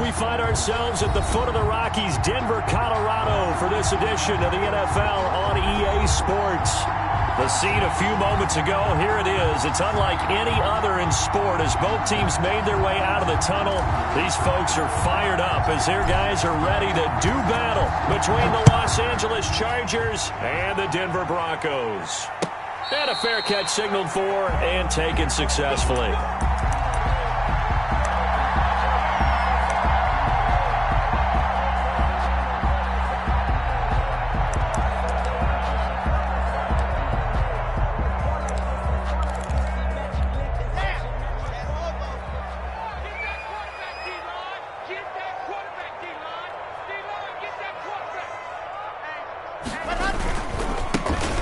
We find ourselves at the foot of the Rockies, Denver, Colorado, for this edition of the NFL on EA Sports. The scene a few moments ago, here it is. It's unlike any other in sport as both teams made their way out of the tunnel. These folks are fired up as their guys are ready to do battle between the Los Angeles Chargers and the Denver Broncos. And a fair catch signaled for and taken successfully.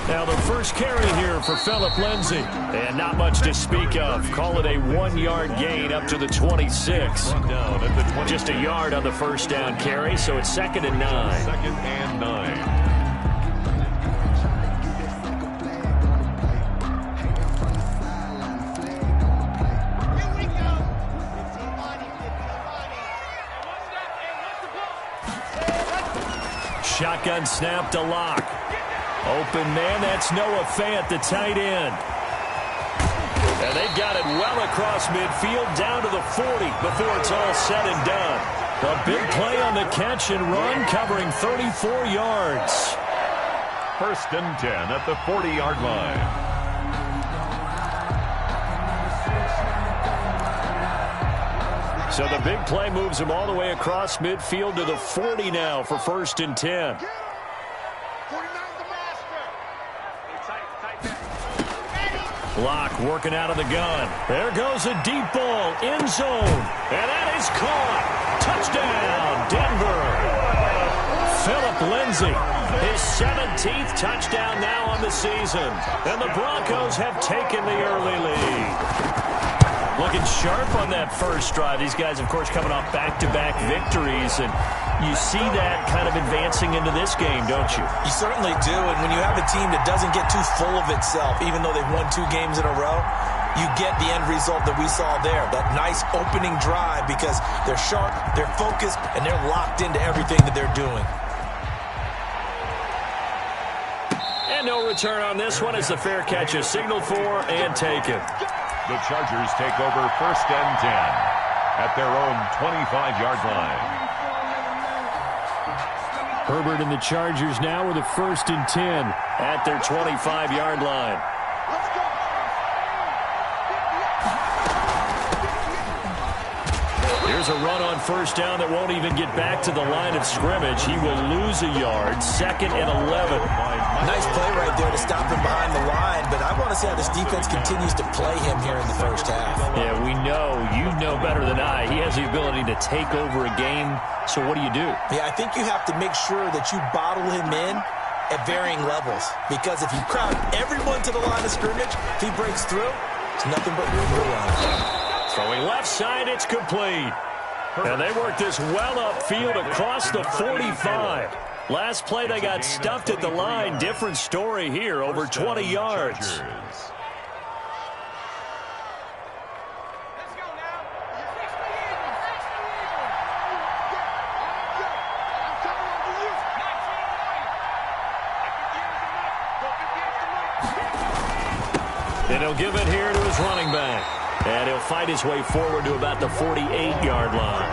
Now the first carry here for Phillip Lindsay. And not much to speak of. Call it a 1-yard gain up to the 26. Just a yard on the first down carry, so it's 2nd and 9. 2nd and 9. Shotgun snap to Locke. Open man, that's Noah Fant, the tight end. And they've got it well across midfield, down to the 40 before it's all said and done. A big play on the catch and run, covering 34 yards. 1st and 10 at the 40-yard line. So the big play moves him all the way across midfield to the 40 now for 1st and 10. Locke working out of the gun. There goes a deep ball, end zone. And that is caught. Touchdown, Denver. Phillip Lindsay, his 17th touchdown now on the season. And the Broncos have taken the early lead. Looking sharp on that first drive. These guys, of course, coming off back-to-back victories. And you see that kind of advancing into this game, don't you? You certainly do. And when you have a team that doesn't get too full of itself, even though they've won 2 games in a row, you get the end result that we saw there. That nice opening drive because they're sharp, they're focused, and they're locked into everything that they're doing. And no return on this one as the fair catch is signaled for and taken. The Chargers take over 1st and 10 at their own 25-yard line. Herbert and the Chargers now with a 1st and 10 at their 25-yard line. Here's a run on 1st down that won't even get back to the line of scrimmage. He will lose a yard. 2nd and 11. Nice play right there to stop him behind the line, but I want to see how this defense continues to play him here in the first half. Yeah, we know. You know better than I. He has the ability to take over a game, so what do you do? Yeah, I think you have to make sure that you bottle him in at varying levels, because if you crowd everyone to the line of scrimmage, if he breaks through, it's nothing but room to run. Throwing left side, it's complete. And they work this well upfield across the 45. Last play, they got stuffed at the line. Different story here, over 20 yards. And he'll give it here to his running back. And he'll fight his way forward to about the 48-yard line.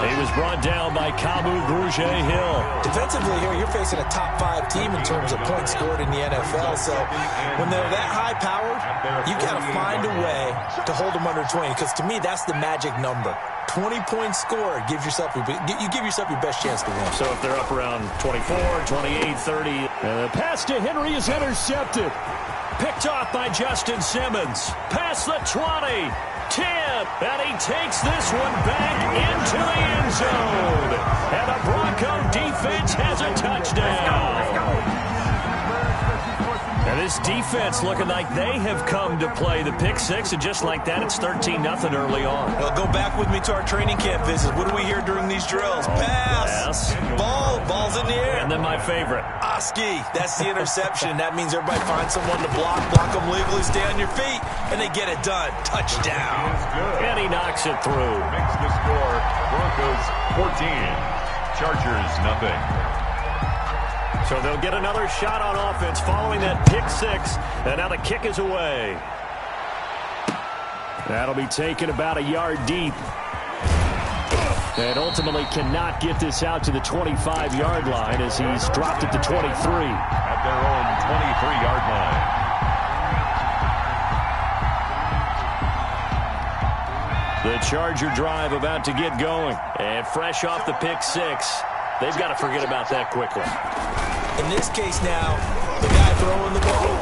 He was brought down by Kamu Grugier-Hill. Defensively here, you're facing a top-5 team in terms of points scored in the NFL. So when they're that high-powered, you got to find a way to hold them under 20. Because to me, that's the magic number. 20 points scored gives yourself you give yourself your best chance to win. So if they're up around 24, 28, 30. And the pass to Henry is intercepted. Picked off by Justin Simmons. Past the 20. Tip. And he takes this one back into the end zone. And the Bronco defense has a touchdown. And this defense looking like they have come to play the pick six, and just like that, it's 13-0 early on. Well, go back with me to our training camp visit. What do we hear during these drills? Pass. Ball's in the air. And then my favorite. Oski, that's the interception. That means everybody finds someone to block them legally, stay on your feet, and they get it done. Touchdown. And he knocks it through. Makes the score Broncos 14, Chargers nothing. So they'll get another shot on offense following that pick six, and now the kick is away. That'll be taken about a yard deep. And ultimately cannot get this out to the 25-yard line as he's dropped at the 23. At their own 23-yard line. The Charger drive about to get going. And fresh off the pick six, they've got to forget about that quickly. In this case now, the guy throwing the ball,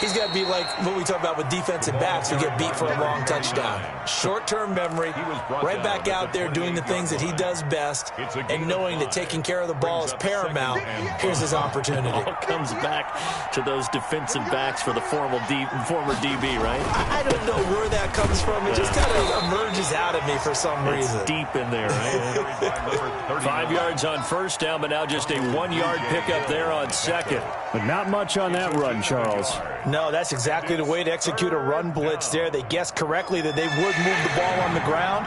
he's got to be like what we talk about with defensive backs who get beat for a long touchdown. Short-term memory, right back out there doing the things that he does best, and knowing that taking care of the ball is paramount. Here's his opportunity. It all comes back to those defensive backs for the former DB, right? I don't know where that comes from. It just kind of emerges out of me for some reason. It's deep in there, right? 5 yards on first down, but now just a 1-yard pickup there on second. But not much on that run, Charles. No, that's exactly the way to execute a run blitz there. They guessed correctly that they would move the ball on the ground,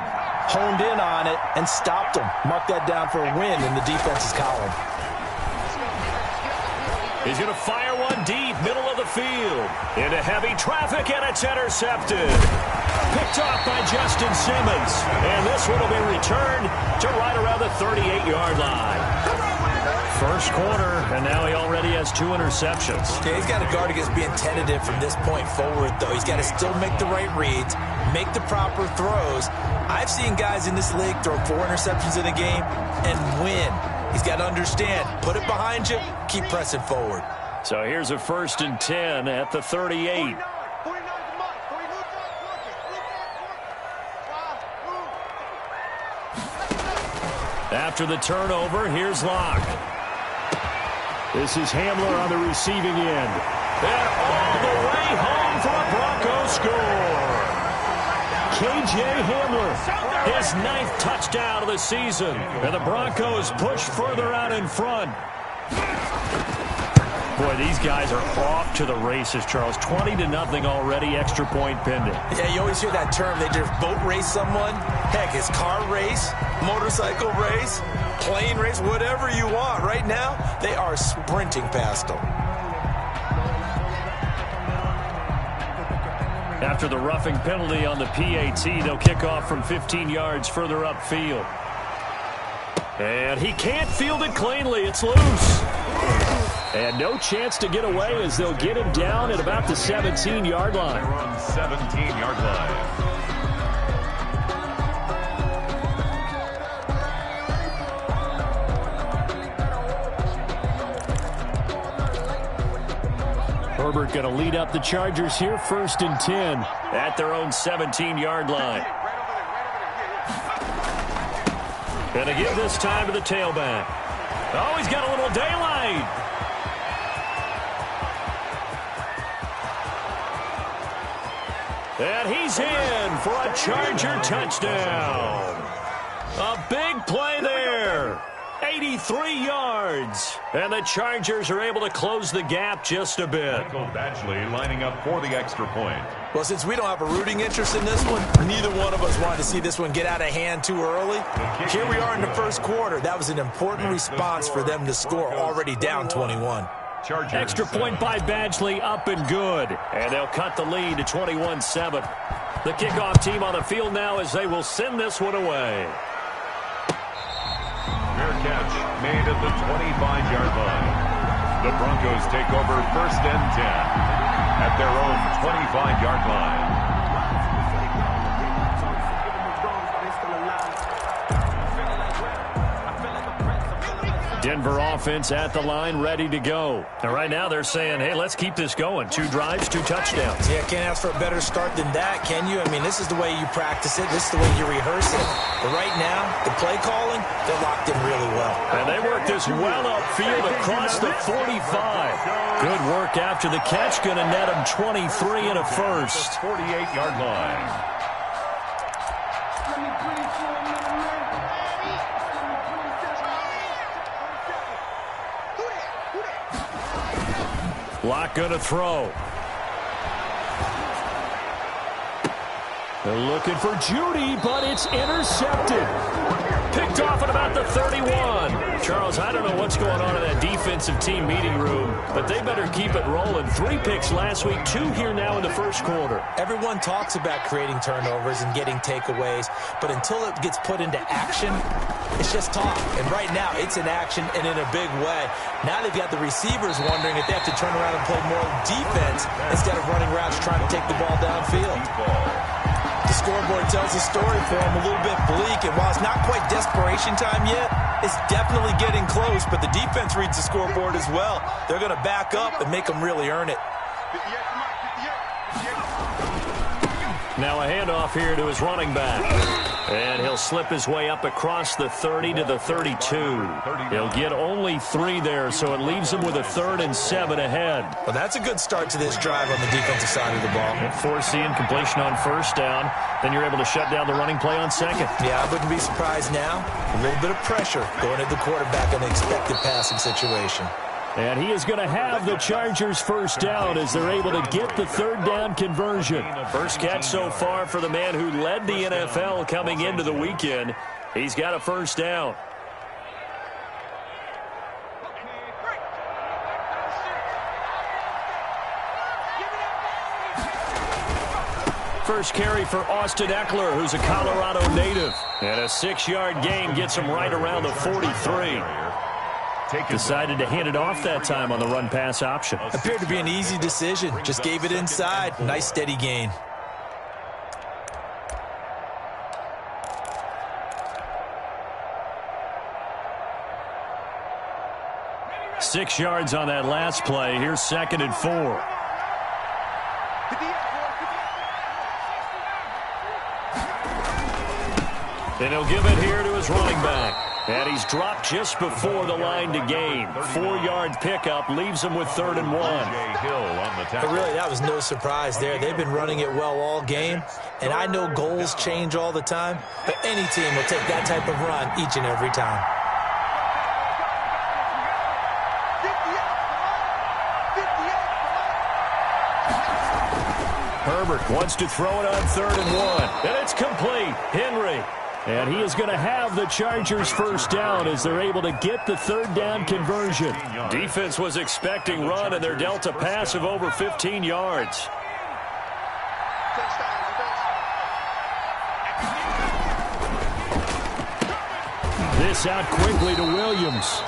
honed in on it, and stopped them. Mark that down for a win in the defense's column. He's going to fire one deep, middle of the field. Into heavy traffic, and it's intercepted. Picked off by Justin Simmons. And this one will be returned to right around the 38-yard line. First quarter, and now he already has 2 interceptions. Yeah, he's got to guard against being tentative from this point forward, though. He's got to still make the right reads, make the proper throws. I've seen guys in this league throw 4 interceptions in a game and win. He's got to understand, put it behind you, keep pressing forward. So here's a 1st and 10 at the 38. After the turnover, here's Locke. This is Hamler on the receiving end. And all the way home for a Broncos score. K.J. Hamler, his 9th touchdown of the season. And the Broncos push further out in front. Boy, these guys are off to the races, Charles. 20-0 already, extra point pending. Yeah, you always hear that term. They just boat race someone. Heck, it's car race, motorcycle race, plane race, whatever you want. Right now, they are sprinting past them. After the roughing penalty on the PAT, they'll kick off from 15 yards further upfield. And he can't field it cleanly. It's loose. And no chance to get away as they'll get him down at about the 17-yard line. 17-yard line. Herbert going to lead up the Chargers here, 1st and 10 at their own 17-yard line. Going to give this time to the tailback. Oh, he's got a little daylight. And he's in for a Charger touchdown. A big play there. 83 yards. And the Chargers are able to close the gap just a bit. Michael Badgley lining up for the extra point. Well, since we don't have a rooting interest in this one, neither one of us wanted to see this one get out of hand too early. Here we are in the first quarter. That was an important response for them to score, already down 21. Chargers. Extra point by Badgley, up and good. And they'll cut the lead to 21-7. The kickoff team on the field now as they will send this one away. Fair catch made at the 25-yard line. The Broncos take over 1st and 10 at their own 25-yard line. Denver offense at the line, ready to go. And right now they're saying, hey, let's keep this going. 2 drives, 2 touchdowns. Yeah, can't ask for a better start than that, can you? I mean, this is the way you practice it. This is the way you rehearse it. But right now, the play calling, they're locked in really well. And they work this well upfield across the 45. Good work after the catch. Going to net him 23 and a first. 48-yard line. Locke going to throw. They're looking for Judy, but it's intercepted. Picked off at about the 31. Charles, I don't know what's going on in that defensive team meeting room, but they better keep it rolling. 3 picks last week, 2 here now in the first quarter. Everyone talks about creating turnovers and getting takeaways, but until it gets put into action, it's just talk. And right now, it's in action and in a big way. Now they've got the receivers wondering if they have to turn around and play more defense instead of running routes trying to take the ball downfield. The scoreboard tells a story for them, a little bit bleak, and while it's not quite desperation time yet, it's definitely getting close, but the defense reads the scoreboard as well. They're going to back up and make them really earn it. Now a handoff here to his running back. And he'll slip his way up across the 30 to the 32. He'll get only 3 there, so it leaves him with a 3rd and 7 ahead. Well, that's a good start to this drive on the defensive side of the ball. Forcing completion on first down. Then you're able to shut down the running play on second. Yeah, I wouldn't be surprised now. A little bit of pressure going at the quarterback in an expected passing situation. And he is going to have the Chargers first down as they're able to get the 3rd down conversion. First catch so far for the man who led the NFL coming into the weekend. He's got a first down. First carry for Austin Eckler, who's a Colorado native. And a 6-yard gain gets him right around the 43. Decided to hand it off that time on the run-pass option. Appeared to be an easy decision. Just gave it inside. Nice steady gain. Six yards on that last play. Here's 2nd and 4. And he'll give it here to his running back. And he's dropped just before the line to gain. 4-yard pickup leaves him with 3rd and 1. But really, that was no surprise there. They've been running it well all game. And I know goals change all the time, but any team will take that type of run each and every time. Herbert wants to throw it on 3rd and 1. And it's complete. Henry. And he is going to have the Chargers first down as they're able to get the 3rd down conversion. Defense was expecting run, and they're dealt a pass of over 15 yards. This out quickly to Williams.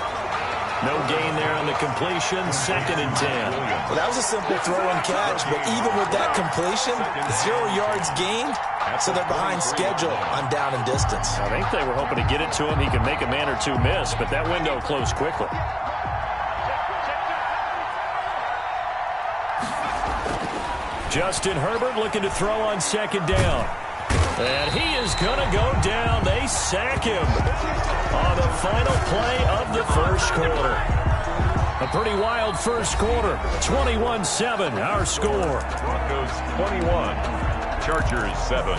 No gain there on the completion. 2nd and 10. Well, that was a simple throw and catch, but even with that completion, 0 yards gained, so they're behind schedule on down and distance. I think they were hoping to get it to him. He could make a man or 2 miss, but that window closed quickly. Justin Herbert looking to throw on 2nd down. And he is going to go down. They sack him on the final play of the first quarter. A pretty wild first quarter. 21-7, our score. Broncos 21, Chargers 7.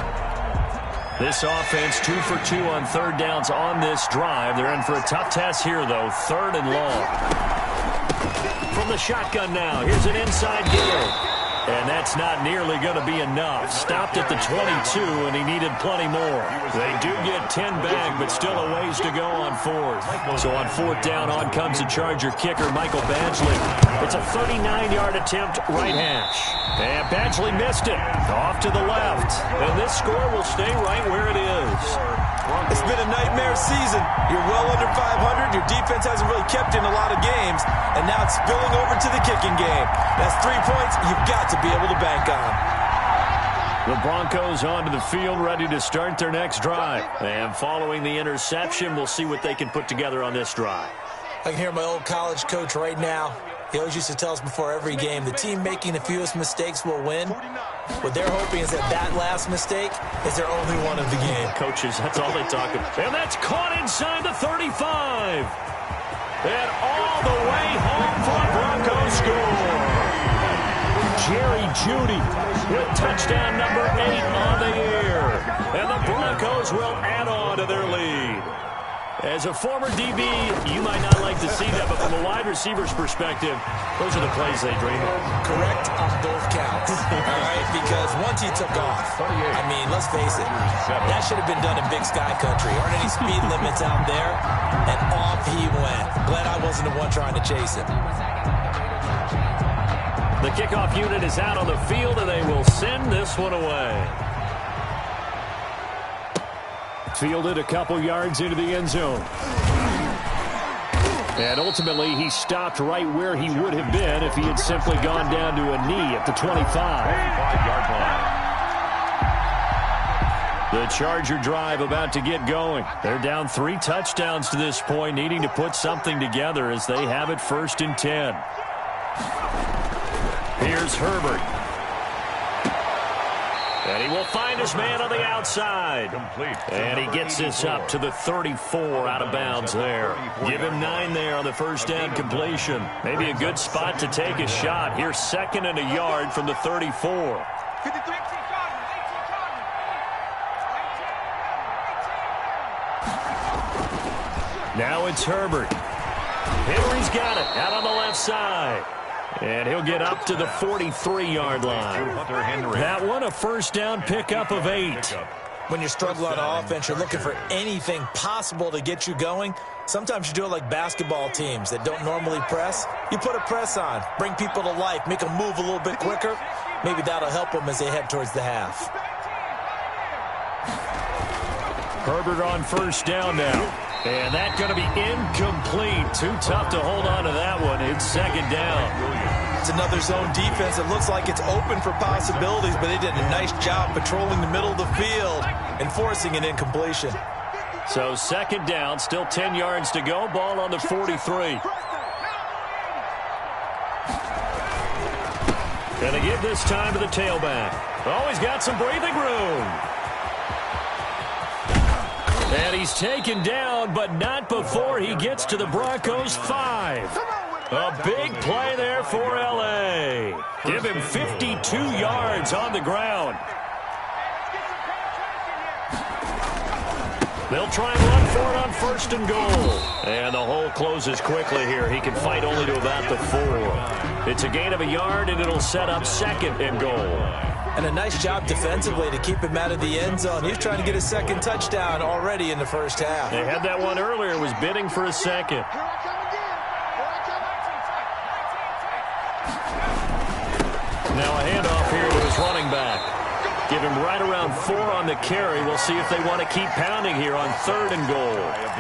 This offense 2 for 2 on 3rd downs on this drive. They're in for a tough test here, though. 3rd and long. From the shotgun now, here's an inside deal. And that's not nearly going to be enough. Stopped at the 22, and he needed plenty more. They do get 10 back, but still a ways to go on 4th. So on 4th down, on comes the Charger kicker, Michael Badgley. It's a 39-yard attempt, right hash. And Badgley missed it. Off to the left. And this score will stay right where it is. It's been a nightmare season. You're well under 500. Your defense hasn't really kept in a lot of games. And now it's spilling over to the kicking game. That's 3 points you've got to be able to bank on. The Broncos onto the field, ready to start their next drive. And following the interception, we'll see what they can put together on this drive. I can hear my old college coach right now. He always used to tell us before every game, the team making the fewest mistakes will win. What they're hoping is that last mistake is their only one of the game. Coaches, that's all they talk about. And that's caught inside the 35. And all the way home for a Broncos score. Jerry Jeudy with touchdown number 8 on the year. And the Broncos will add on to their lead. As a former DB, you might not like to see that, but from a wide receiver's perspective, those are the plays they dream of. Correct on both counts. All right, because once he took off, I mean, let's face it, that should have been done in Big Sky Country. Aren't any speed limits out there? And off he went. Glad I wasn't the one trying to chase him. The kickoff unit is out on the field, and they will send this one away. Fielded a couple yards into the end zone. And ultimately, he stopped right where he would have been if he had simply gone down to a knee at the 25. The Charger drive about to get going. They're down 3 touchdowns to this point, needing to put something together as they have it 1st and 10. Here's Herbert. And he will find his man on the outside. And he gets this up to the 34 out of bounds there. Give him 9 there on the first down completion. Maybe a good spot to take a shot. Here's 2nd and a yard from the 34. Now it's Herbert. Henry's got it out on the left side. And he'll get up to the 43-yard line. That one, a first down pickup of 8. When you struggle on offense, you're looking for anything possible to get you going. Sometimes you do it like basketball teams that don't normally press. You put a press on, bring people to life, make them move a little bit quicker. Maybe that'll help them as they head towards the half. Herbert on first down now. And that's going to be incomplete. Too tough to hold on to that one. It's 2nd down. It's another zone defense. It looks like it's open for possibilities, but they did a nice job patrolling the middle of the field and forcing an incompletion. So 2nd down, still 10 yards to go. Ball on the 43. And they give this time to the tailback. Oh, he's got some breathing room. And he's taken down, but not before he gets to the Broncos' 5. A big play there for L.A. Give him 52 yards on the ground. They'll try and run for it on 1st and goal. And the hole closes quickly here. He can fight only to about the 4. It's a gain of a yard, and it'll set up 2nd and goal. And a nice job defensively to keep him out of the end zone. He's trying to get his 2nd touchdown already in the first half. They had that one earlier, was bidding for a 2nd. Now a handoff here to his running back. Give him right around 4 on the carry. We'll see if they want to keep pounding here on 3rd and goal.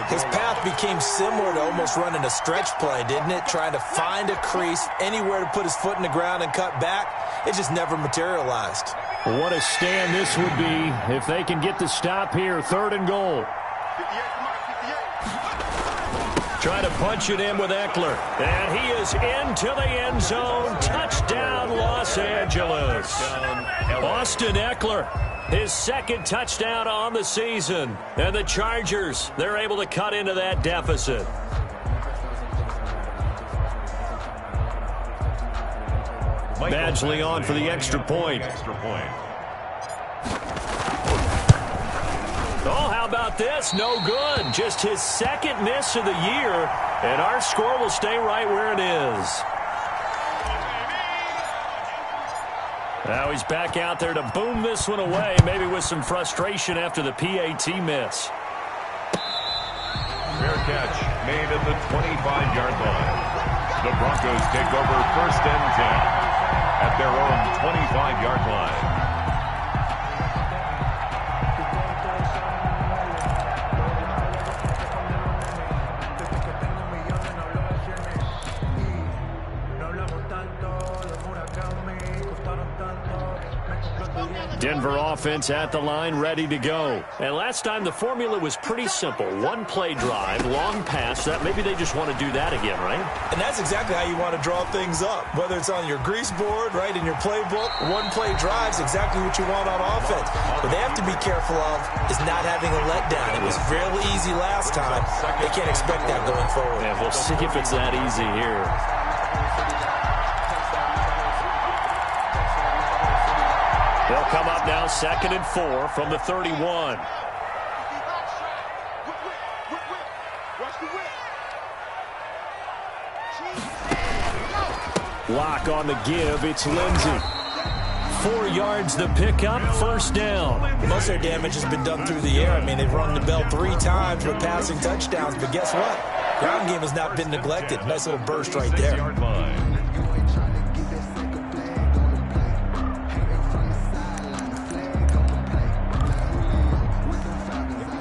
His path became similar to almost running a stretch play, didn't it? Trying to find a crease, anywhere to put his foot in the ground and cut back. It just never materialized. What a stand this would be if they can get the stop here. 3rd and goal. Trying to punch it in with Eckler. And he is into the end zone. Touchdown, Los Angeles. Austin Eckler, his 2nd touchdown on the season. And the Chargers, they're able to cut into that deficit. Badgley on for the extra point. Oh, how about this? No good. Just his 2nd miss of the year, and our score will stay right where it is. Now he's back out there to boom this one away, maybe with some frustration after the PAT miss. Fair catch made at the 25-yard line. The Broncos take over 1st and 10 at their own 25-yard line. Denver offense at the line, ready to go. And last time the formula was pretty simple. One play drive, long pass. That maybe they just want to do that again, right? And that's exactly how you want to draw things up. Whether it's on your grease board, right, in your playbook, one play drive's exactly what you want on offense. What they have to be careful of is not having a letdown. It was fairly easy last time. They can't expect that going forward. Yeah, we'll see if it's that easy here. They'll come up now 2nd and 4 from the 31. Lock on the give. It's Lindsey. 4 yards the pickup, first down. Most of their damage has been done through the air. I mean, they've rung the bell 3 times with passing touchdowns. But guess what? Ground game has not been neglected. Nice little burst right there.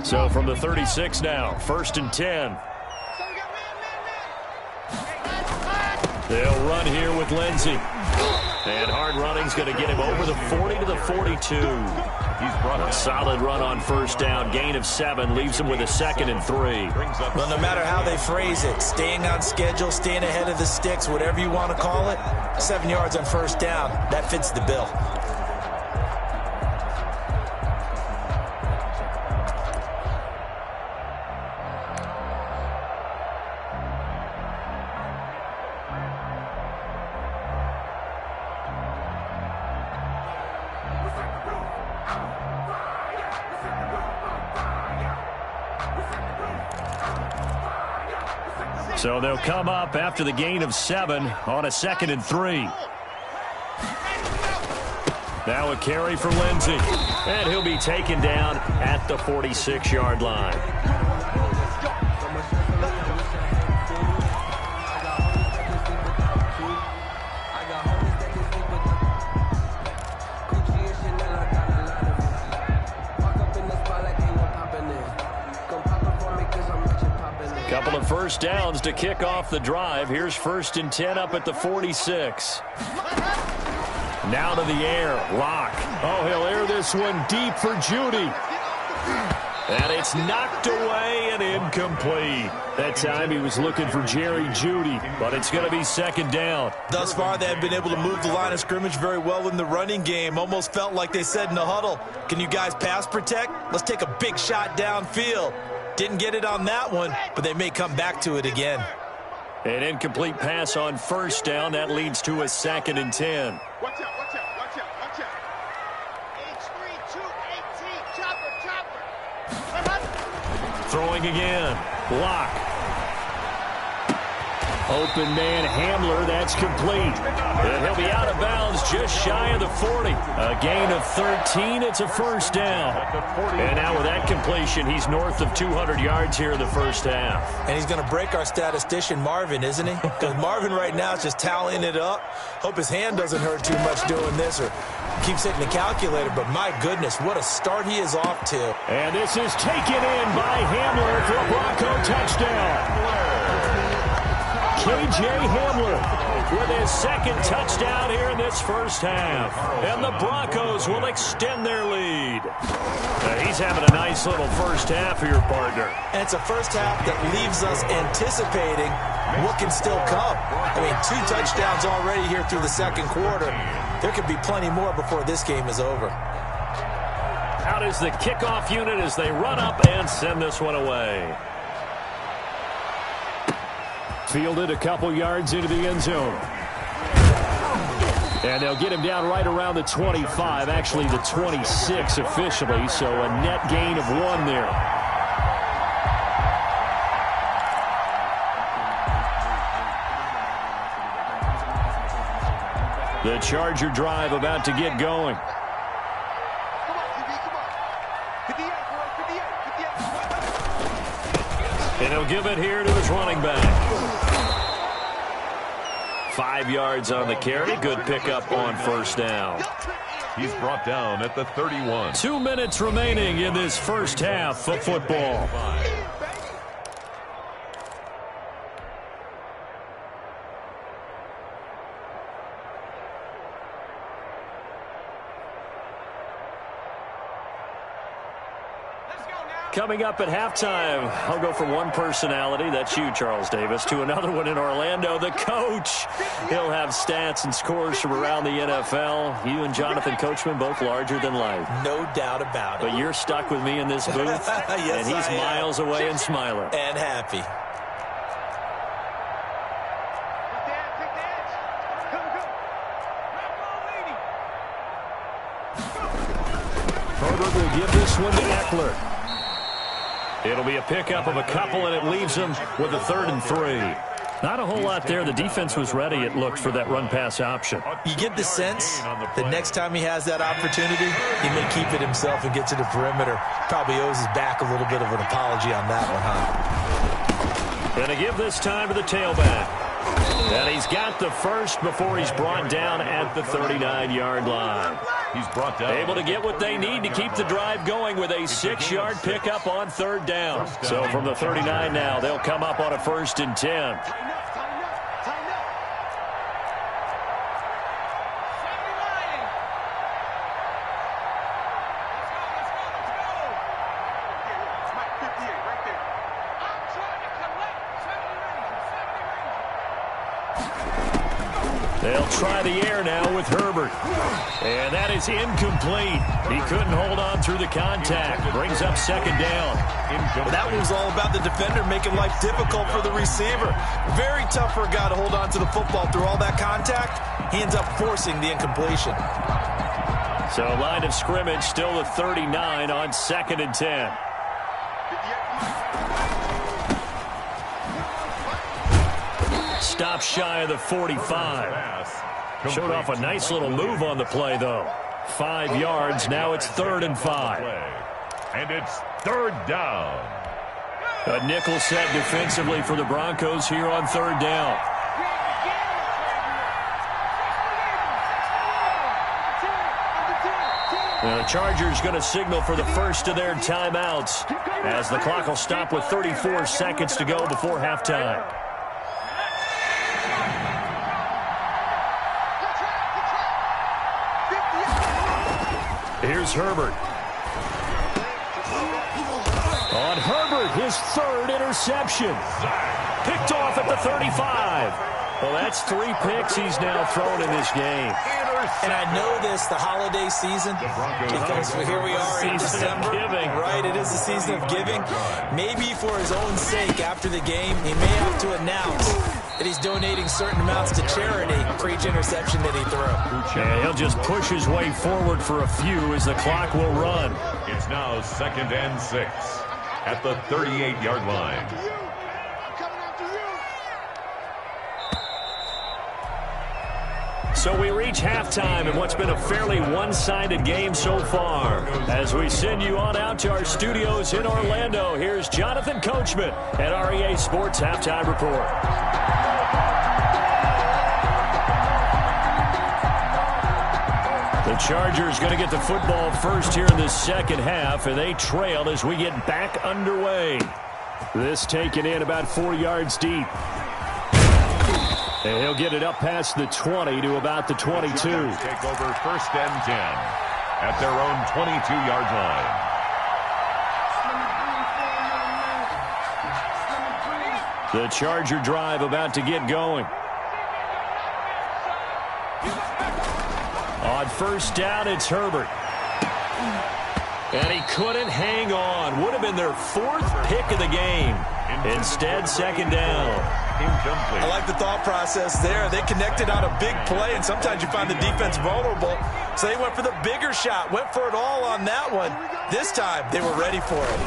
So from the 36 now, 1st and 10. They'll run here with Lindsey. And hard running's going to get him over the 40 to the 42. He's brought a solid run on first down. Gain of 7 leaves him with a 2nd and 3. Well, no matter how they phrase it, staying on schedule, staying ahead of the sticks, whatever you want to call it, 7 yards on first down, that fits the bill. So they'll come up after the gain of 7 on a 2nd and 3. Now a carry for Lindsey. And he'll be taken down at the 46-yard line. Couple of first downs to kick off the drive. Here's 1st and 10 up at the 46. Now to the air. Lock. Oh, he'll air this one deep for Judy. And it's knocked away and incomplete. That time he was looking for Jerry Judy, but it's going to be 2nd down. Thus far, they have been able to move the line of scrimmage very well in the running game. Almost felt like they said in the huddle, can you guys pass protect? Let's take a big shot downfield. Didn't get it on that one, but they may come back to it again. An incomplete pass on first down. That leads to a 2nd and 10. Watch out, watch out, watch out, watch out. H3, 2, 18, chopper. Throwing again. Lock. Open man Hamler. That's complete. And he'll be out of bounds just shy of the 40. A gain of 13. It's a first down. And now with that completion, he's north of 200 yards here in the first half. And he's going to break our statistician Marvin, isn't he? Because Marvin right now is just tallying it up. Hope his hand doesn't hurt too much doing this or keeps hitting the calculator. But my goodness, what a start he is off to. And this is taken in by Hamler for a Bronco touchdown. K.J. Hamler with his 2nd touchdown here in this first half. And the Broncos will extend their lead. He's having a nice little first half here, partner. And it's a first half that leaves us anticipating what can still come. I mean, 2 touchdowns already here through the 2nd quarter. There could be plenty more before this game is over. Out is the kickoff unit as they run up and send this one away. Fielded a couple yards into the end zone. And they'll get him down right around the 25, actually the 26 officially, so a net gain of 1 there. The Charger drive about to get going. And he'll give it here to his running back. 5 yards on the carry. Good pickup on first down. He's brought down at the 31. 2 minutes remaining in this first half of football. Coming up at halftime, I'll go from one personality, that's you, Charles Davis, to another one in Orlando, the coach. He'll have stats and scores from around the NFL. You and Jonathan Coachman, both larger than life. No doubt about it. But you're stuck with me in this booth, yes, and he's miles away and smiling. And happy. Herbert will give this one to Eckler. It'll be a pickup of a couple, and it leaves him with a 3rd and 3. Not a whole lot there. The defense was ready, it looked, for that run-pass option. You get the sense that next time he has that opportunity, he may keep it himself and get to the perimeter. Probably owes his back a little bit of an apology on that one, huh? Going to give this time to the tailback. And he's got the first before he's brought down at the 39-yard line. He's brought down. Able to get what they need to keep the drive going with a 6-yard pickup on 3rd down. So from the 39 now, they'll come up on a 1st and 10. They'll try the air now with Herbert. And that is incomplete. He couldn't hold on through the contact. Brings up 2nd down. Well, that one was all about the defender making life difficult for the receiver. Very tough for a guy to hold on to the football through all that contact. He ends up forcing the incompletion. So line of scrimmage still the 39 on 2nd and 10. Stop shy of the 45. Showed off a nice little move on the play, though. 5 yards. Now it's 3rd and 5. And it's 3rd down. A nickel set defensively for the Broncos here on 3rd down. Now the Chargers going to signal for the first of their timeouts as the clock will stop with 34 seconds to go before halftime. Here's Herbert. On Herbert, his 3rd interception. Picked off at the 35. Well, that's 3 picks he's now thrown in this game. And I know this, the holiday season, because here we are in December. Right, it is the season of giving. Maybe for his own sake, after the game, he may have to announce that he's donating certain amounts to charity for each interception that he threw. Yeah, he'll just push his way forward for a few as the clock will run. It's now 2nd and 6 at the 38-yard line. So we reach halftime in what's been a fairly one-sided game so far. As we send you on out to our studios in Orlando, here's Jonathan Coachman at REA Sports Halftime Report. The Chargers going to get the football first here in the 2nd half, and they trail as we get back underway. This taken in about 4 yards deep. And he'll get it up past the 20 to about the 22. Take over 1st and 10 at their own 22-yard line. The Charger drive about to get going. On 1st down, it's Herbert. And he couldn't hang on. Would have been their 4th pick of the game. Instead, 2nd down. Incomplete. I like the thought process there. They connected on a big play, and sometimes you find the defense vulnerable. So they went for the bigger shot, went for it all on that one. This time, they were ready for it.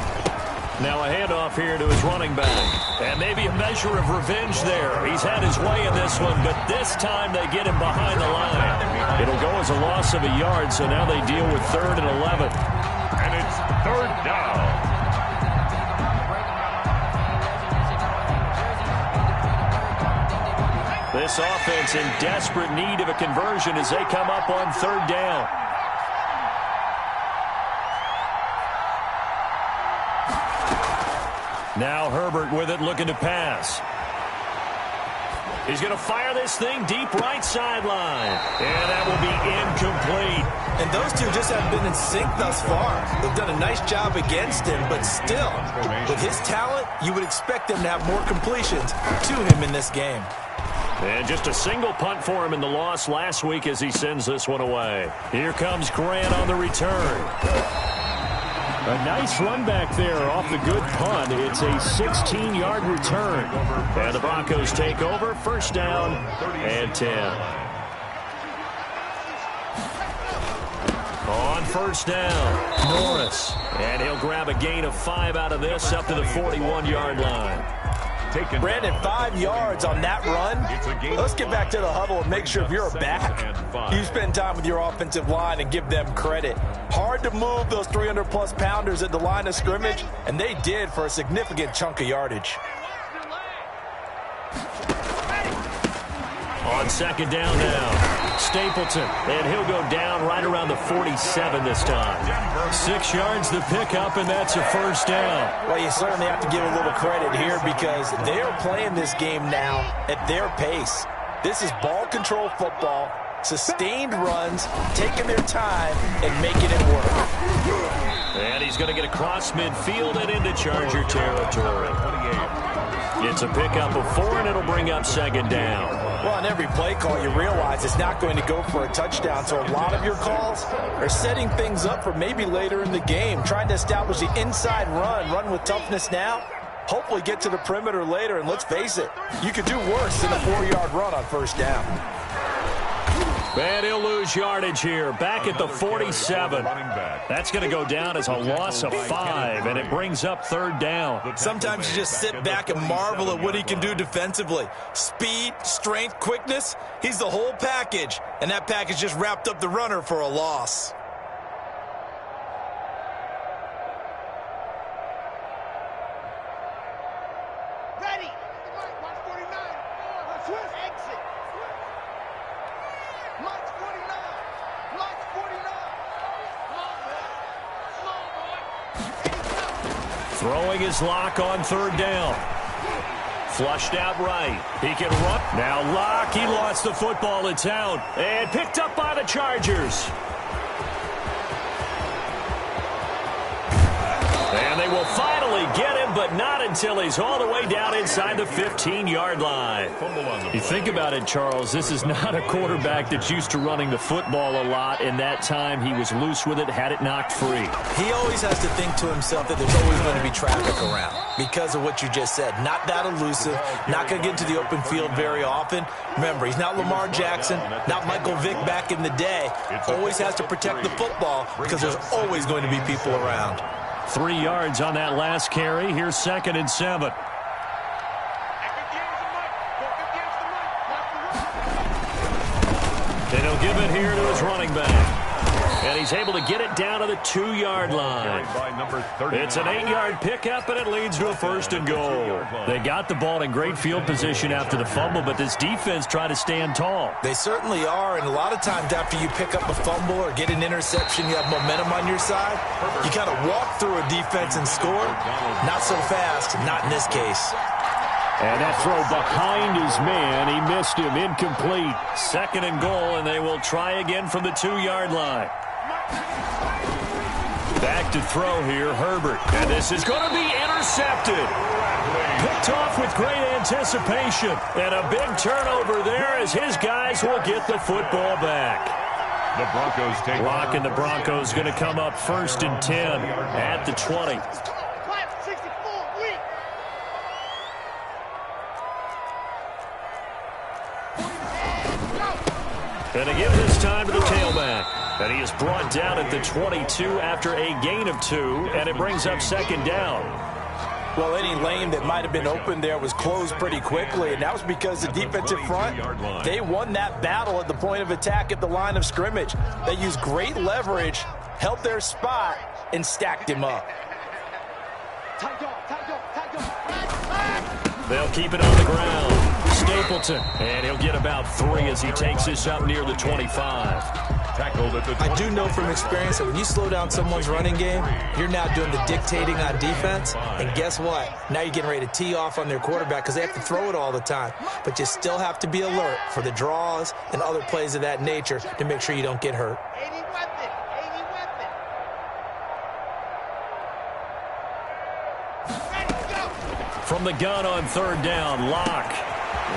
Now a handoff here to his running back. And maybe a measure of revenge there. He's had his way in this one, but this time they get him behind the line. It'll go as a loss of a yard, so now they deal with 3rd and 11. And it's 3rd down. This offense in desperate need of a conversion as they come up on 3rd down. Now Herbert with it, looking to pass. He's going to fire this thing deep right sideline. And that will be incomplete. And those two just haven't been in sync thus far. They've done a nice job against him, but still, with his talent, you would expect them to have more completions to him in this game. And just a single punt for him in the loss last week as he sends this one away. Here comes Grant on the return. A nice run back there off the good punt. It's a 16-yard return. And the Broncos take over, first down and 10. On first down, Norris. And he'll grab a gain of 5 out of this up to the 41-yard line. Brandon, 5 yards on that run. Let's get back to the huddle and make sure if you're a back, you spend time with your offensive line and give them credit. Hard to move those 300-plus pounders at the line of scrimmage, and they did for a significant chunk of yardage. On second down now, Stapleton, and he'll go down right around the 47 this time. 6 yards the pickup, and that's a first down. Well, you certainly have to give a little credit here because they are playing this game now at their pace. This is ball control football, sustained runs, taking their time and making it work. And he's going to get across midfield and into Charger territory. It's a pickup of 4, and it'll bring up second down. Well, on every play call, you realize it's not going to go for a touchdown, so a lot of your calls are setting things up for maybe later in the game, trying to establish the inside run with toughness now, hopefully get to the perimeter later, and let's face it, you could do worse than a 4-yard run on first down. And he'll lose yardage here, back at the 47. That's going to go down as a loss of 5, and it brings up third down. Sometimes you just sit back and marvel at what he can do defensively. Speed, strength, quickness, he's the whole package, and that package just wrapped up the runner for a loss. Ready. Mark 49. Exit. Mark 49. Mark 49. Small boy. Throwing his lock on third down. Flushed out right. He can run. Now Lock, he lost the football. It's out. And picked up by the Chargers. And they will finally get him, but not until he's all the way down inside the 15-yard line. You think about it, Charles, this is not a quarterback that's used to running the football a lot, and that time he was loose with it, had it knocked free. He always has to think to himself that there's always going to be traffic around because of what you just said. Not that elusive, not going to get into the open field very often. Remember, he's not Lamar Jackson, not Michael Vick back in the day. Always has to protect the football because there's always going to be people around. 3 yards on that last carry. Here's second and 7. And he'll give it here to his running back. And he's able to get it down to the 2-yard line. It's an 8-yard pickup, and it leads to a first and goal. They got the ball in great field position after the fumble, but this defense tried to stand tall. They certainly are, and a lot of times after you pick up a fumble or get an interception, you have momentum on your side. You kind of walk through a defense and score. Not so fast, not in this case. And that throw behind his man, he missed him, incomplete. Second and goal, and they will try again from the 2-yard line. Back to throw here, Herbert. And this is going to be intercepted. Picked off with great anticipation. And a big turnover there as his guys will get the football back. The Broncos take Lock and the Broncos going to come up first and 10 at the 20. And again this time to the tailback. And he is brought down at the 22 after a gain of 2, and it brings up second down. Well, any lane that might have been open there was closed pretty quickly, and that was because the defensive front, they won that battle at the point of attack at the line of scrimmage. They used great leverage, held their spot, and stacked him up. They'll keep it on the ground. Stapleton, and he'll get about 3 as he takes this up near the 25. Tackled at the 20. I do know from experience that when you slow down someone's running game, you're now doing the dictating on defense, and guess what? Now you're getting ready to tee off on their quarterback because they have to throw it all the time. But you still have to be alert for the draws and other plays of that nature to make sure you don't get hurt. 80 weapons. from the gun on third down. Locke.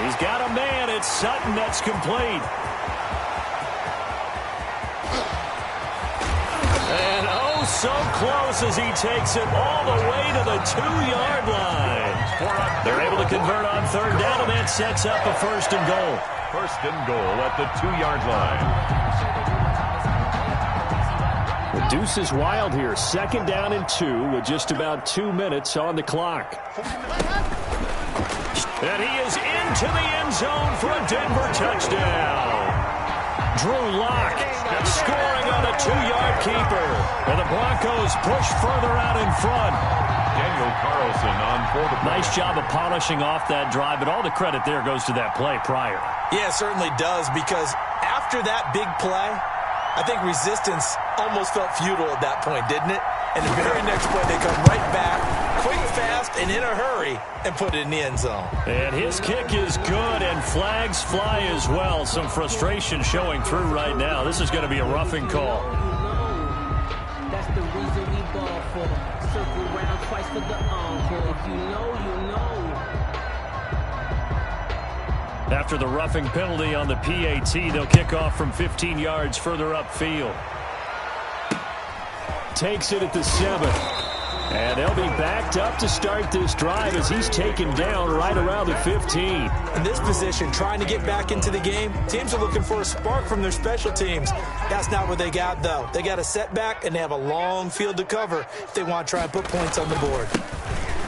He's got a man. It's Sutton that's complete. And oh, so close as he takes it all the way to the 2-yard line. They're able to convert on third down, and that sets up a first and goal. First and goal at the 2-yard line. The deuce is wild here. Second down and 2 with just about 2 minutes on the clock. And he is into the end zone for a Denver touchdown. Drew Lock scoring on a 2-yard keeper. And the Broncos push further out in front. Daniel Carlson on for the play. Nice job of polishing off that drive, but all the credit there goes to that play prior. Yeah, it certainly does, because after that big play, I think resistance almost felt futile at that point, didn't it? And the very next play, they come right back, quick, fast, and in a hurry, and put it in the end zone. And his kick is good, and flags fly as well. Some frustration showing through right now. This is going to be a roughing call. That's the reason we ball for. Circle around twice for the encore. If you know, you know. After the roughing penalty on the PAT, they'll kick off from 15 yards further upfield. Takes it at the 7. And they'll be backed up to start this drive as he's taken down right around the 15. In this position, trying to get back into the game, teams are looking for a spark from their special teams. That's not what they got, though. They got a setback, and they have a long field to cover if they want to try and put points on the board.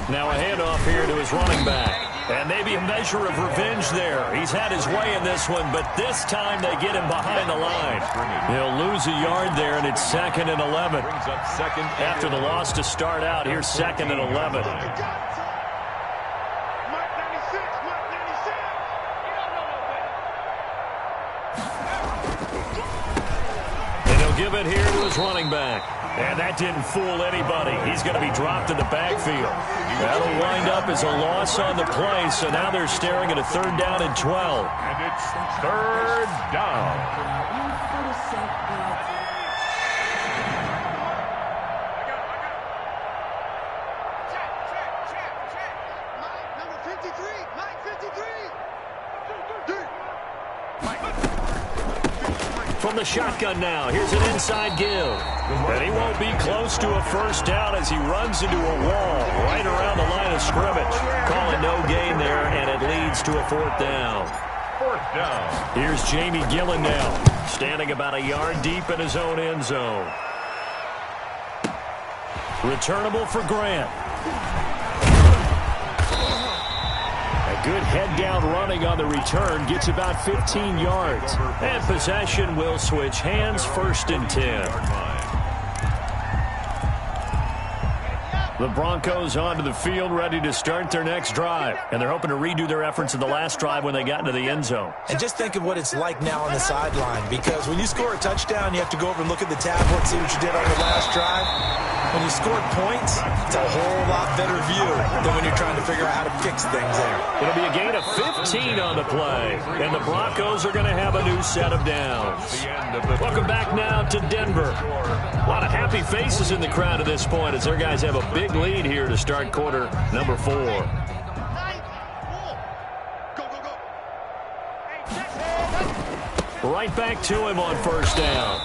Now a handoff here to his running back. And maybe a measure of revenge there. He's had his way in this one, but this time they get him behind the line. He'll lose a yard there, and it's 2nd and 11. After the loss to start out, here's 2nd and 11. And he'll give it here to his running back. And that didn't fool anybody. He's going to be dropped in the backfield. That'll wind up as a loss on the play, so now they're staring at a 3rd down and 12. And it's 3rd down. Number 53, Mike 53. From the shotgun now, here's an inside give. And he won't be close to a first down as he runs into a wall right around the line of scrimmage. Calling no gain there, and it leads to a 4th down. 4th down. Here's Jamie Gillen now, standing about a yard deep in his own end zone. Returnable for Grant. A good head-down running on the return gets about 15 yards. And possession will switch hands, 1st and 10. The Broncos onto the field, ready to start their next drive. And they're hoping to redo their efforts in the last drive when they got into the end zone. And just think of what it's like now on the sideline, because when you score a touchdown, you have to go over and look at the tablet, see what you did on the last drive. When you scored points, it's a whole lot better view than when you're trying to figure out how to fix things there. It'll be a gain of 15 on the play, and the Broncos are going to have a new set of downs. Welcome back now to Denver. A lot of happy faces in the crowd at this point as their guys have a big lead here to start quarter number 4. Right back to him on first down.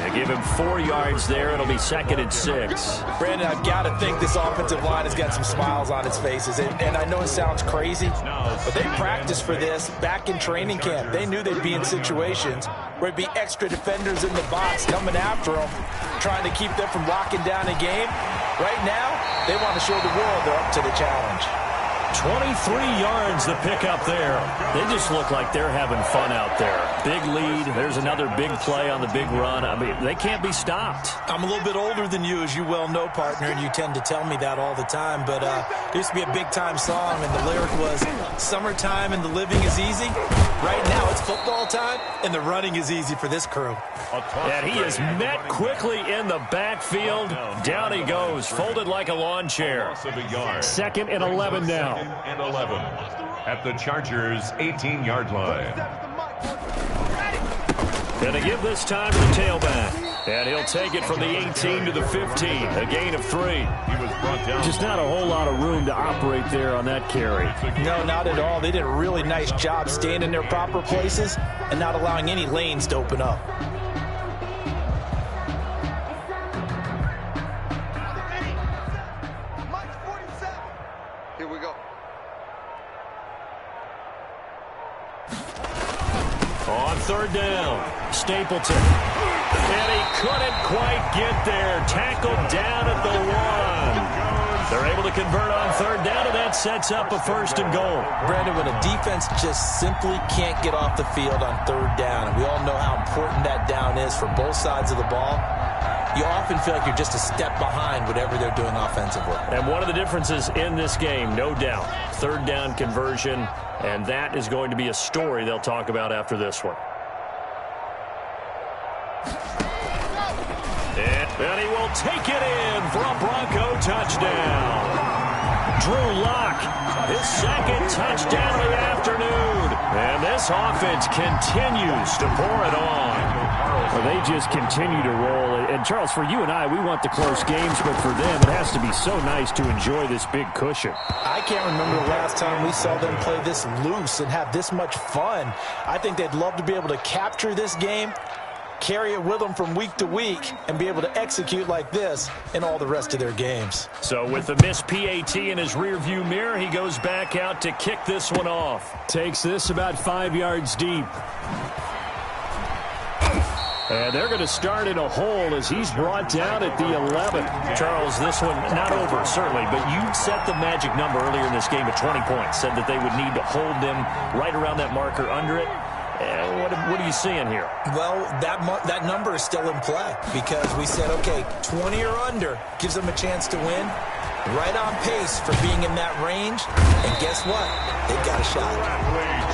They give him 4 yards there. It'll be 2nd and 6. Brandon, I've got to think this offensive line has got some smiles on its faces. And I know it sounds crazy, but they practiced for this back in training camp. They knew they'd be in situations where it'd be extra defenders in the box coming after them, trying to keep them from locking down a game. Right now, they want to show the world they're up to the challenge. 23 yards the pickup there. They just look like they're having fun out there. Big lead. There's another big play on the big run. I mean, they can't be stopped. I'm a little bit older than you, as you well know, partner, and you tend to tell me that all the time. But there used to be a big-time song, and the lyric was, "Summertime and the living is easy." Right now, it's football time, and the running is easy for this crew. And he is met quickly in the backfield. Down he goes, folded like a lawn chair. 2nd and 11 now. And 11 at the Chargers' 18-yard line. Going to give this time to the tailback. And he'll take it from the 18 to the 15, a gain of 3. He was brought down. Just not a whole lot of room to operate there on that carry. No, not at all. They did a really nice job staying in their proper places and not allowing any lanes to open up. Here we go. On third down, Stapleton. And he couldn't quite get there. Tackled down at the 1. They're able to convert on third down, and that sets up a first and goal. Brandon, when a defense just simply can't get off the field on third down, and we all know how important that down is for both sides of the ball, you often feel like you're just a step behind whatever they're doing offensively. And one of the differences in this game, no doubt, third down conversion, and that is going to be a story they'll talk about after this one. And he will take it in for a Bronco touchdown. Drew Lock, his second touchdown of the afternoon. And this offense continues to pour it on. Well, they just continue to roll. And, Charles, for you and I, we want the close games, but for them, it has to be so nice to enjoy this big cushion. I can't remember the last time we saw them play this loose and have this much fun. I think they'd love to be able to capture this game, carry it with them from week to week, and be able to execute like this in all the rest of their games. So with the missed PAT in his rearview mirror, he goes back out to kick this one off. Takes this about 5 yards deep. And they're going to start in a hole as he's brought down at the 11. Charles, this one not over, certainly, but you set the magic number earlier in this game at 20 points, said that they would need to hold them right around that marker under it. What are you seeing here? Well, that number is still in play because we said, okay, 20 or under gives them a chance to win. Right on pace for being in that range. And guess what? They've got a shot.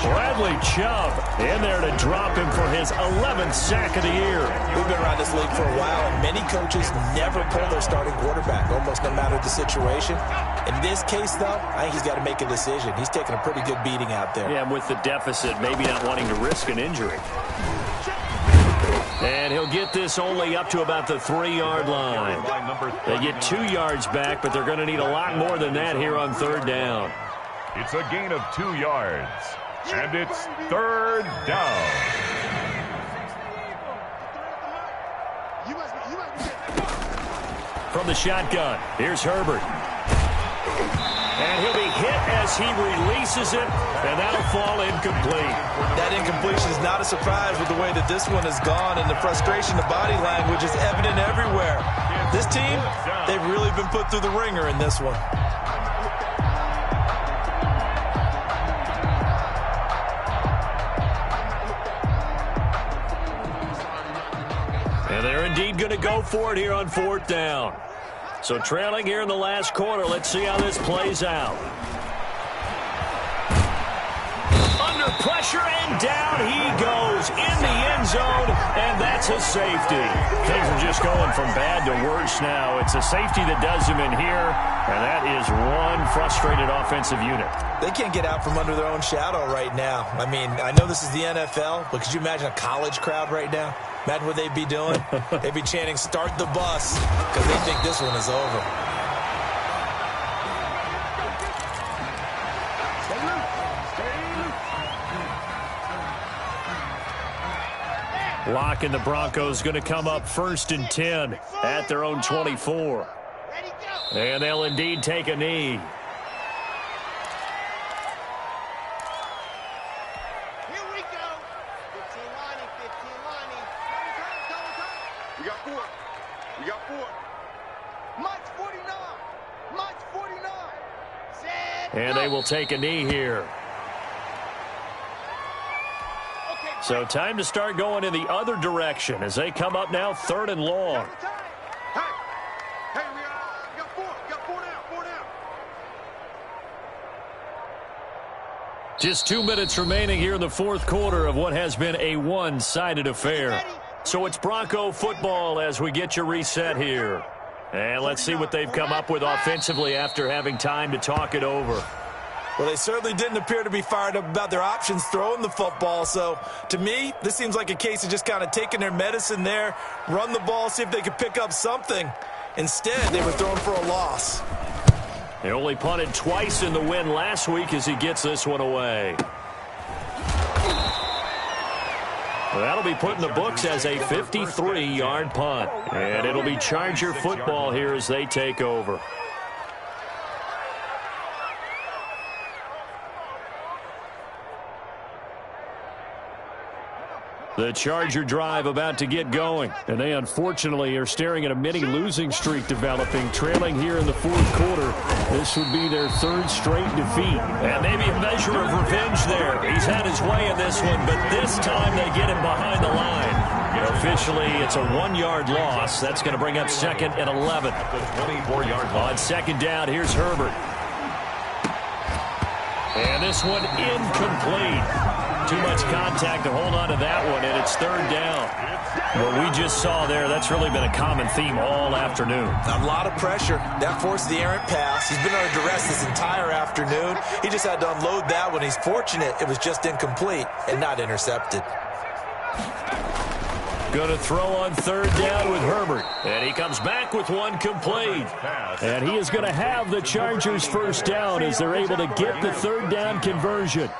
Bradley Chubb in there to drop him for his 11th sack of the year. We've been around this league for a while, and many coaches never pull their starting quarterback, almost no matter the situation. In this case, though, I think he's got to make a decision. He's taking a pretty good beating out there. Yeah, and with the deficit, maybe not wanting to risk an injury. And he'll get this only up to about the 3-yard line. They get 2 yards back, but they're going to need a lot more than that here on third down. It's a gain of 2 yards. And it's third down. From the shotgun, here's Herbert. And he'll be hit as he releases it, and that'll fall incomplete. That incompletion is not a surprise with the way that this one has gone, and the frustration, the body language is evident everywhere. This team, they've really been put through the ringer in this one. And they're indeed going to go for it here on fourth down. So trailing here in the last quarter, let's see how this plays out. Under pressure, and down he goes in the end zone, and that's a safety. Things are just going from bad to worse now. It's a safety that does him in here, and that is one frustrated offensive unit. They can't get out from under their own shadow right now. I mean, I know this is the NFL, but could you imagine a college crowd right now? Imagine what they'd be doing. They'd be chanting, "Start the bus," because they think this one is over. Lock and the Broncos going to come up 1st and 10 at their own 24. And they'll indeed take a knee. And they will take a knee here. So time to start going in the other direction as they come up now 3rd and long. Hey, we got 4 down. Just 2 minutes remaining here in the fourth quarter of what has been a one-sided affair. So it's Bronco football as we get your reset here. And let's see what they've come up with offensively after having time to talk it over. Well, they certainly didn't appear to be fired up about their options throwing the football. So, to me, this seems like a case of just kind of taking their medicine there, run the ball, see if they could pick up something. Instead, they were throwing for a loss. He only punted twice in the win last week as he gets this one away. That'll be put in the books as a 53-yard punt. And it'll be Charger football here as they take over. The Charger drive about to get going. And they unfortunately are staring at a mini losing streak developing, trailing here in the fourth quarter. This would be their third straight defeat. And maybe a measure of revenge there. He's had his way in this one, but this time they get him behind the line. Officially, it's a 1-yard loss. That's going to bring up second and 11. On second down, here's Herbert. And this one incomplete. Too much contact to hold on to that one, and it's third down. What we just saw there, that's really been a common theme all afternoon. A lot of pressure. That forced the errant pass. He's been under duress this entire afternoon. He just had to unload that one. He's fortunate it was just incomplete and not intercepted. Going to throw on third down with Herbert. And he comes back with one complete. And he is going to have the Chargers first down as they're able to get the third down conversion.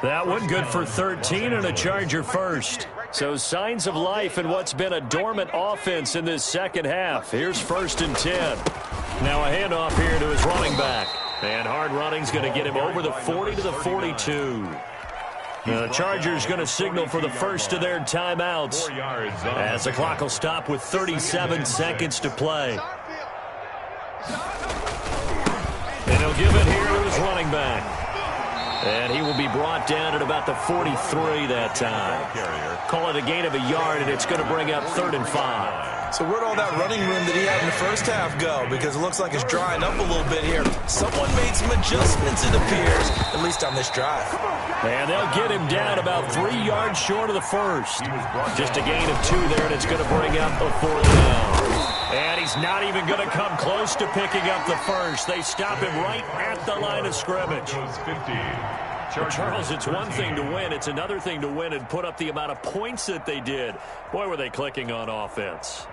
That one good for 13 and a Charger first. So signs of life in what's been a dormant offense in this second half. Here's first and 10. Now a handoff here to his running back. And hard running's going to get him over the 40 to the 42. The Chargers going to signal for the first of their timeouts as the clock will stop with 37 seconds to play. And he'll give it here to his running back. And he will be brought down at about the 43 that time. Call it a gain of a yard, and it's going to bring up 3rd and 5. So where'd all that running room that he had in the first half go? Because it looks like it's drying up a little bit here. Someone made some adjustments, it appears, at least on this drive. And they'll get him down about 3 yards short of the first. Just a gain of 2 there, and it's going to bring up a 4th down. And he's not even going to come close to picking up the first. They stop him right at the line of scrimmage. Well, Charles, it's one thing to win. It's another thing to win and put up the amount of points that they did. Boy, were they clicking on offense.